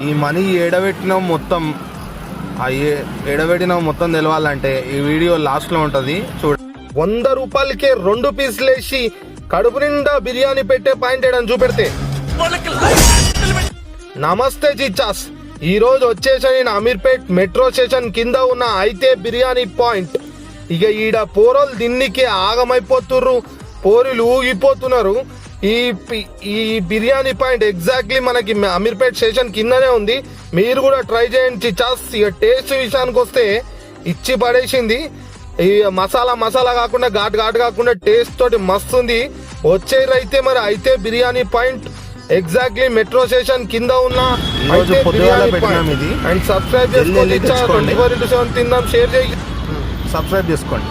ఈ మనీ ఏడబెట్టినాం మొత్తం ఏడబెట్టినాం మొత్తం తెలవాలంటే ఈ వీడియో లాస్ట్లో ఉంటుంది చూడ. 100 రూపాయలకే 2 పీసులు వేసి కడుపు నిండా బిర్యానీ పెట్టే పాయింట్ ఏడని చూపెడితే. నమస్తే చిచ్చాస్, ఈ రోజు వచ్చేసి నేను అమీర్పేట్ మెట్రో స్టేషన్ కింద ఉన్న అయితే బిర్యానీ పాయింట్. ఇక ఈడ పోరోలు దీనికి ఆగమైపోతుర్రు, పోరీలు ఊగిపోతున్నారు. ఈ బిర్యానీ పాయింట్ ఎగ్జాక్ట్లీ మనకి అమీర్పేట్ స్టేషన్ కిందనే ఉంది. మీరు కూడా ట్రై చేయండి చిచ్చాస్. ఇక టేస్ట్ విషయానికి వస్తే ఇచ్చి పడేసింది. ఈ మసాలా కాకుండా ఘాటు కాకుండా టేస్ట్ తోటి మస్తుంది. వచ్చేదైతే మరి అయితే biryani point exactly metro station కింద ఉన్న అండ్ సబ్స్క్రైబ్ చేసుకోండి. 24/7 తిందాం, షేర్ చేయండి, సబ్స్క్రైబ్ చేసుకోండి.